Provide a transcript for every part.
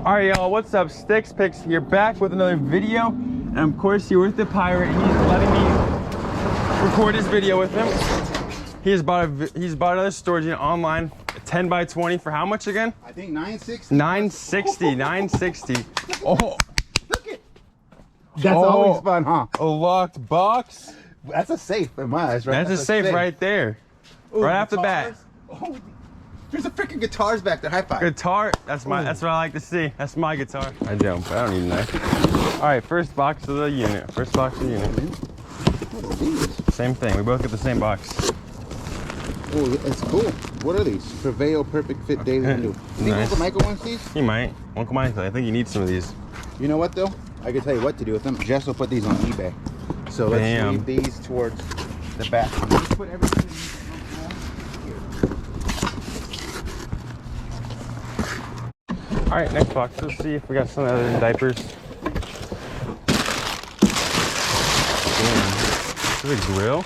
All right, y'all, what's up? Stixx Picks here, back with another video. And of course, here with the pirate. He's letting me record his video with him. He's bought another storage unit online, 10 by 20 for how much again? I think 960. 960, 960. Oh, Look it. That's always fun, huh? A locked box. That's a safe in my eyes, right? That's a safe right there. Ooh, right off the bat. Oh, there's a freaking guitars back there. High five. Guitar. That's what I like to see. That's my guitar. I don't, but I don't even know. All right, first box of the unit. First box of the unit. What are these? Same thing. We both get the same box. Oh, that's cool. What are these? Prevail Perfect Fit Daily Renew. You think Nice. Uncle Michael wants these? He might. Uncle Michael, I think you need some of these. You know what though? I can tell you what to do with them. Jess will put these on eBay. So let's leave these towards the back. Let's put everything in here. All right, next box. Let's see if we got some other diapers. Damn. This is a grill.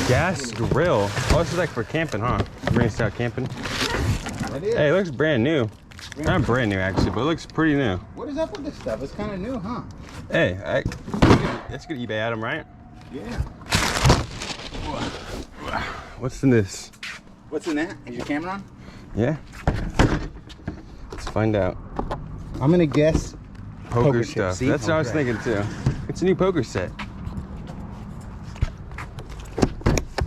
Gas grill. Oh, this is like for camping, huh? Bring us out camping. That is. Hey, it looks brand new. Not brand new actually, but it looks pretty new. What is up with this stuff? It's kind of new, huh? Hey, that's good eBay item, right? Yeah. What's in this? What's in that? Is your camera on? Yeah. Let's find out. I'm gonna guess Poker stuff. See? That's what I was thinking too. It's a new poker set.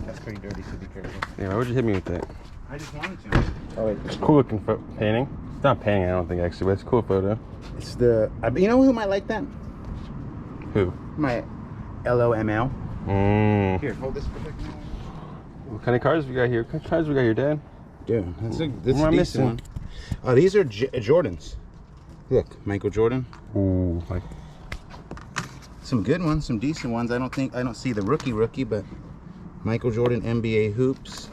That's pretty dirty, so be careful. Yeah, why would you hit me with that? I just wanted to. Oh wait. It's a cool looking painting. It's not painting, I don't think actually, but it's a cool photo. It's the. You know who might like that? Who? My LOML. Here, hold this for a second. What kind of cards we got here? What kind of cards we got here, Dad? Dude, this is a What am I decent missing? one. Oh, these are Jordans. Look, Michael Jordan. Ooh, like Some good ones, some decent ones. I don't see the rookie, but Michael Jordan NBA hoops.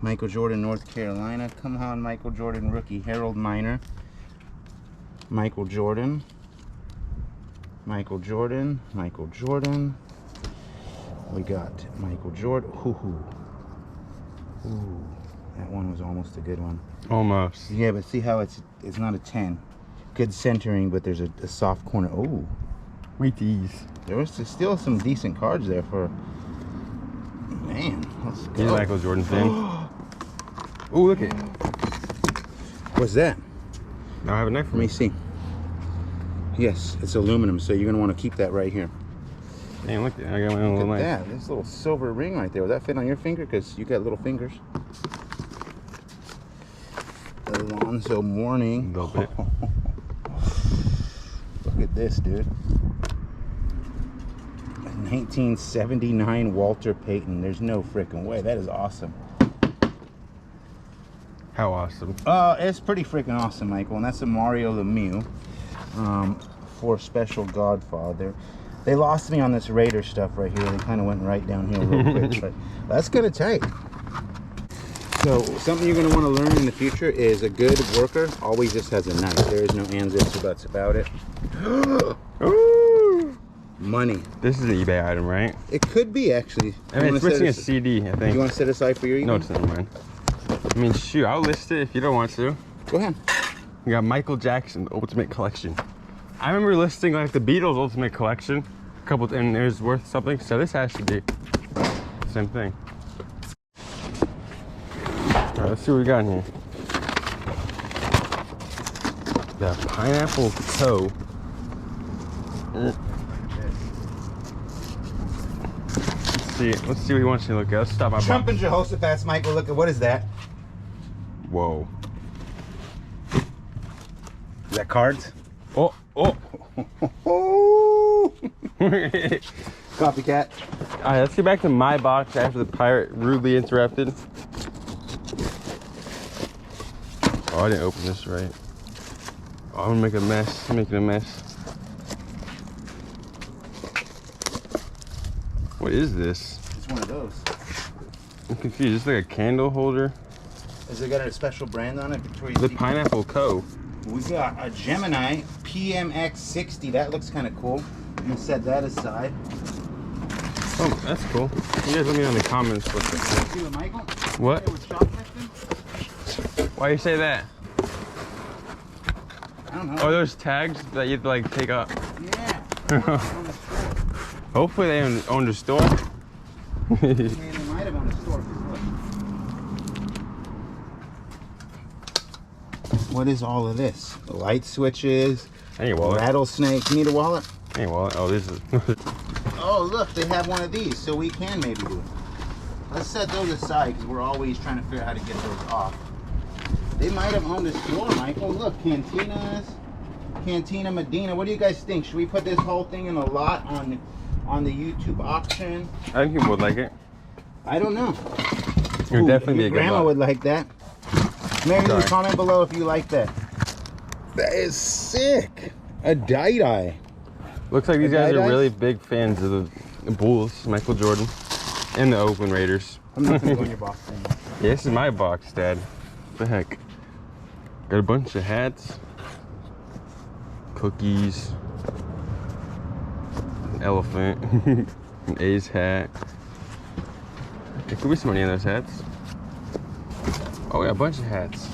Michael Jordan, North Carolina. Come on, Michael Jordan rookie. Harold Miner. Michael Jordan. Michael Jordan. Michael Jordan. We got Michael Jordan. Ooh, that one was almost a good one. almost. Yeah, but see how it's not a 10. Good centering, but there's a soft corner. Oh, Wait these. there was still some decent cards there for. Man, let's go. He's a Michael Jordan fan. Ooh, look at it. What's that? Now I have a knife for Let me me. see. Yes, it's aluminum, so you're gonna want to keep that right here. Dang, look at it. I got my own little Look knife. at that. This little silver ring right there. Will that fit on your finger? Because you got little fingers. Alonzo Mourning. A little bit. Look at this, dude. 1979 Walter Payton. There's no freaking way. That is awesome. How awesome. It's pretty freaking awesome, Michael. And that's a Mario Lemieux for Special Godfather. They lost me on this Raider stuff right here. They kind of went right downhill real quick, but that's kind of tight. So something you're going to want to learn in the future is a good worker always just has a knife. There is no ands, ifs, or buts about it. Ooh. Money. This is an eBay item, right? It could be, actually. I mean, it's missing a CD, I think. You want to set aside for your evening? No, it's never mind. I mean, shoot, I'll list it if you don't want to. Go ahead. We got Michael Jackson Ultimate Collection. I remember listing like the Beatles Ultimate Collection, a couple, and it was worth something. So this has to be the same thing. All right, let's see what we got in here. The Pineapple Toe. Let's see what he wants you to look at. Let's stop my box. Trump and Jehoshaphat's, Michael. Look at what is that? Whoa. Is that cards? Oh. Copycat. All right, let's get back to my box after the pirate rudely interrupted. Oh, I didn't open this right. Oh, I'm gonna make a mess. I'm making a mess. What is this? It's one of those. I'm confused. It's like a candle holder. Has it got a special brand on it? Victoria's The Secret? Pineapple Co. We got a Gemini PMX60. That looks kind of cool. I'm gonna set that aside. Oh, that's cool. You guys let me know in the comments what See what Michael? What? Hey, with shoplifting? Why you say that? I don't know. Oh, those tags that you have to like take up. Yeah. Hopefully they own the store. Man, they might have on the store. What is all of this? The light switches, Any wallet. rattlesnake. You need a wallet? Any wallet. Oh, this is. Oh, look, they have one of these, so we can maybe do it. Let's set those aside because we're always trying to figure out how to get those off. They might have owned the store, Michael. Look, Cantinas, Cantina Medina. What do you guys think? Should we put this whole thing in a lot on the YouTube auction? I think people would like it. I don't know. It would definitely be a good grandma lot. would like that. Maybe Sorry. comment below if you like that. That is sick. A die-dye. Looks like these guys are tie-dyes? really big fans of the Bulls, Michael Jordan, and the Oakland Raiders. I'm not gonna go in your box thing. Yeah, this is my box, Dad. What the heck? Got a bunch of hats, cookies, an elephant, an A's hat. There could be some money in those hats. Oh, yeah, a bunch of hats.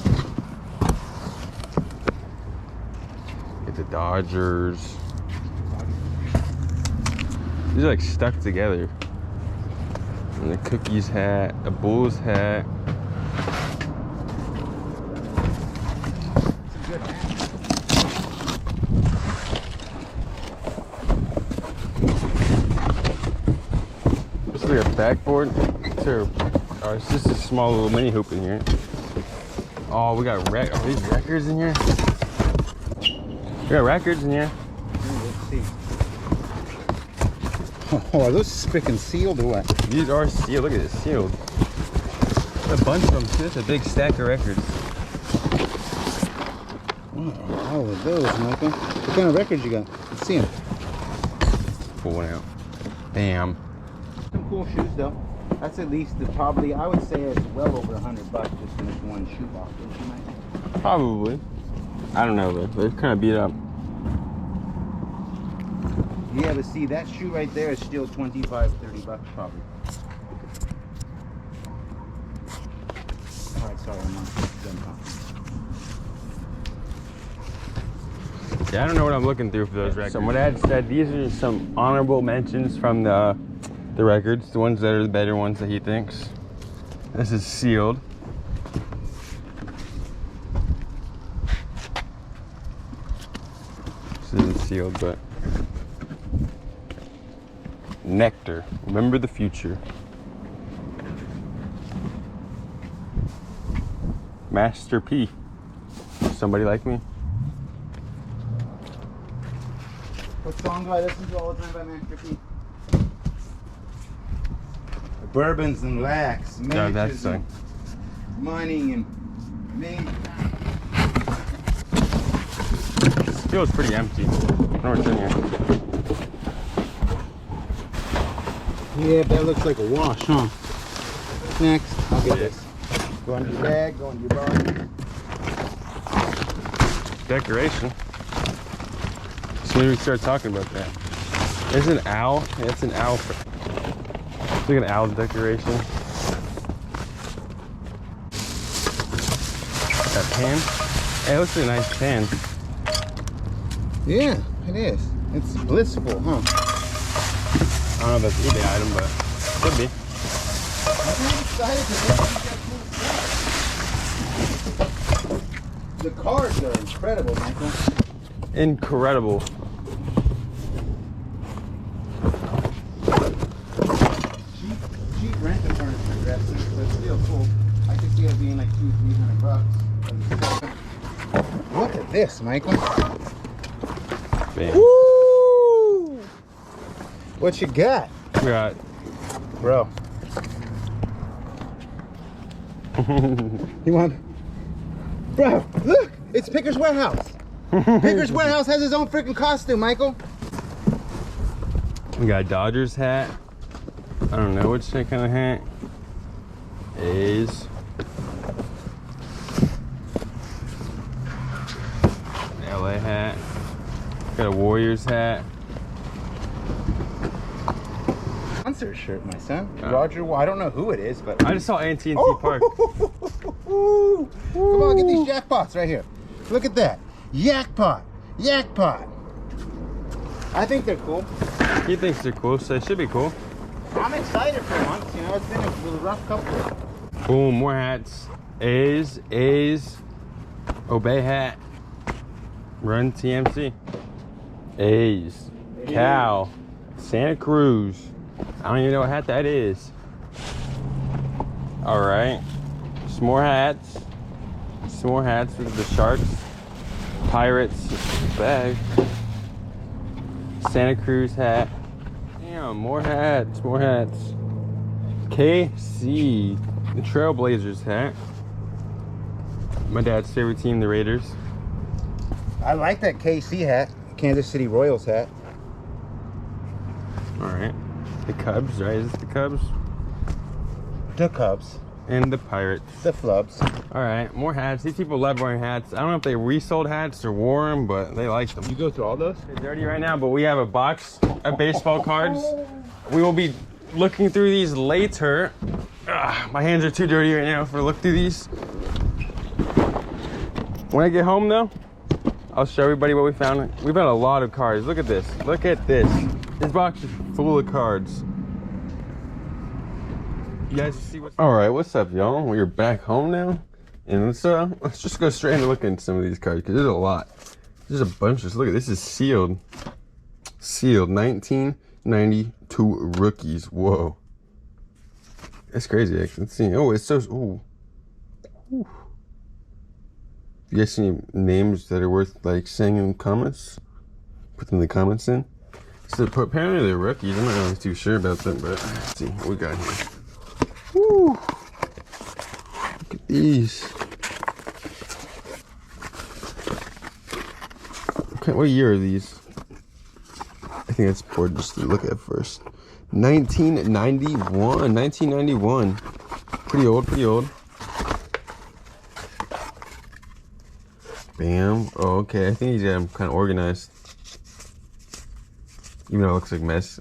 Get the Dodgers. These are like stuck together. And the cookies hat, a Bulls hat. This is like a backboard. Oh, it's just a small little mini hoop in here. Oh, we got are these records in here? We got records in here. Let's see. Oh, are those spick and sealed or what? These are sealed. Look at this, sealed. A bunch of them too. It's a big stack of records. What are all of those, Michael? What kind of records you got? Let's see them. Pull one out. Bam. Some cool shoes though. That's at least probably, I would say it's well over $100 just in this one shoe box. Don't you, Michael? Probably. I don't know though. They're kind of beat up. Yeah, but see, that shoe right there is still $25, $30 probably. All right, sorry, I'm not done talking. Yeah, I don't know what I'm looking through for those records. So my dad said these are some honorable mentions from the records, the ones that are the better ones that he thinks. This is sealed. This isn't sealed, but Nectar. Remember the future. Master P. Somebody like me? What song do I listen to all the time by Master P? Bourbons and lax, No, that's matches and money and me. This feels pretty empty. I don't know what's in here. Yeah, that looks like a wash, huh? Next, I'll get this. Go on your bag, go on your body. Decoration. So maybe we start talking about that. There's an owl. Yeah, it's an owl. It's like an owl decoration. That pan. Hey, it looks like a nice pan. Yeah, it is. It's blissful, huh? I don't know if that's an eBay item, but could be. I'm really excited to the cards are incredible, Michael. Incredible. Cheap rental furniture dresses, but still cool. I could see it being like $200-300. Look at this, Michael. Bam. Woo! What you got? We got. Bro. You want? Bro, look! It's Picker's Warehouse. Picker's Warehouse has his own freaking costume, Michael. We got a Dodgers hat. I don't know which kind of hat. A's. An LA hat. Got a Warriors hat. Concert shirt, my son. Oh. Roger, I don't know who it is, but I just saw AT&T Oh! Park. Come on, get these jackpots right here. Look at that. Yakpot. Yakpot. I think they're cool. He thinks they're cool, so it should be cool. I'm excited for once. You know, it's been a rough couple. Boom, more hats. A's, Obey hat. Run TMC. A's, Cal, Santa Cruz. I don't even know what hat that is. All right, some more hats. Some more hats with the Sharks. Pirates bag. Santa Cruz hat. Damn, more hats, more hats. KC, the Trailblazers hat. My dad's favorite team, the Raiders. I like that KC hat. Kansas City Royals hat. All right, the Cubs, right? Is this the Cubs? The Cubs. And the Pirates. The Flubs. All right, more hats. These people love wearing hats. I don't know if they resold hats or wore them, but they like them. You go through all those? They're dirty right now, but we have a box of baseball cards. We will be looking through these later. My hands are too dirty right now for to look through these. When I get home though, I'll show everybody what we found. We've got a lot of cards. Look at this. Look at this. This box is full of cards. You guys see what's... All right, what's up, y'all? We're back home now, and let's just go straight into looking at some of these cards because there's a lot. There's a bunch. Just look at this. Is sealed. 1992 rookies. Whoa, that's crazy. Actually, let's see. Oh, it's so. Ooh. Ooh. You guys see any names that are worth like saying in the comments? Put them in the comments in. So apparently they're rookies. I'm not really too sure about them, but let's see what we got here. Woo. Look at these. Okay, what year are these? I think that's important just to look at first. 1991. Pretty old, pretty old. Bam. Oh, okay. I think he's got them kind of organized. Even though it looks like mess.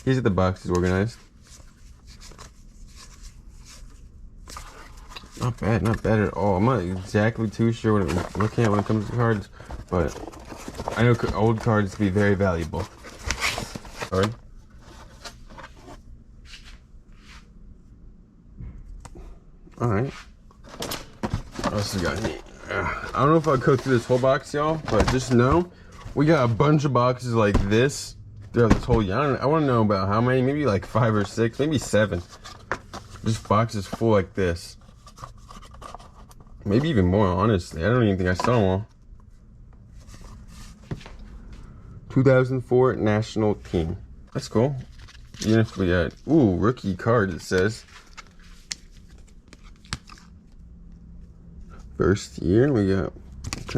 Here's at the box, is organized. Not bad, not bad at all. I'm not exactly too sure what I'm looking at when it comes to cards, but I know old cards to be very valuable. Card. All right. What else we got here? I don't know if I'll go through this whole box, y'all, but just know we got a bunch of boxes like this throughout this whole year. I want to know about how many, maybe like 5 or 6, maybe 7. Just boxes full like this. Maybe even more, honestly. I don't even think I saw them all. 2004 national team. That's cool. Even if we got, ooh, rookie card, it says. First year, we got,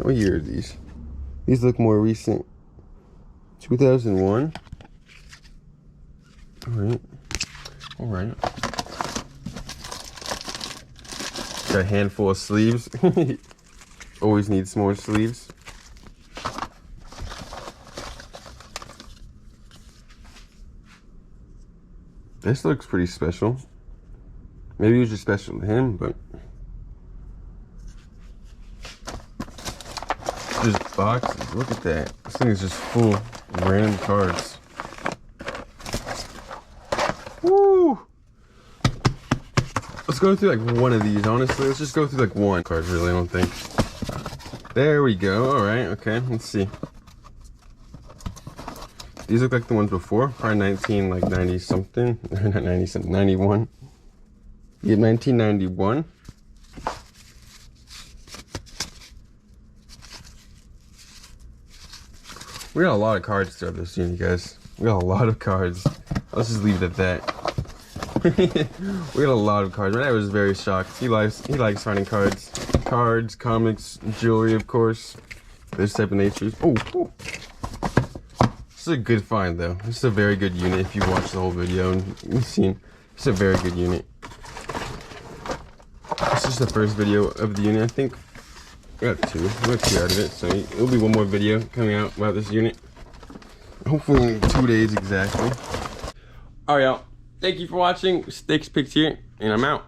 what year are these? These look more recent. 2001. All right. All right. Got a handful of sleeves. Always needs more sleeves. This looks pretty special. Maybe it was just special to him, but just boxes. Look at that. This thing is just full of random cards. Woo! Let's go through like one of these, honestly. Let's just go through like one card, really, I don't think. There we go. All right, okay, let's see. These look like the ones before, probably 90 something. Not 90 something, 91. Yeah, 1991. We got a lot of cards throughout this unit, guys. We got a lot of cards. Let's just leave it at that. We got a lot of cards. My dad was very shocked. He likes finding cards. Cards, comics, jewelry, of course. This type of nature. Oh, oh. This is a good find, though. This is a very good unit. If you watch the whole video and you've seen, it's a very good unit. This is the first video of the unit. I think we got two. We got 2 out of it, so it'll be one more video coming out about this unit. Hopefully in 2 days exactly. All right, y'all. Thank you for watching. Stixx Picks here, and I'm out.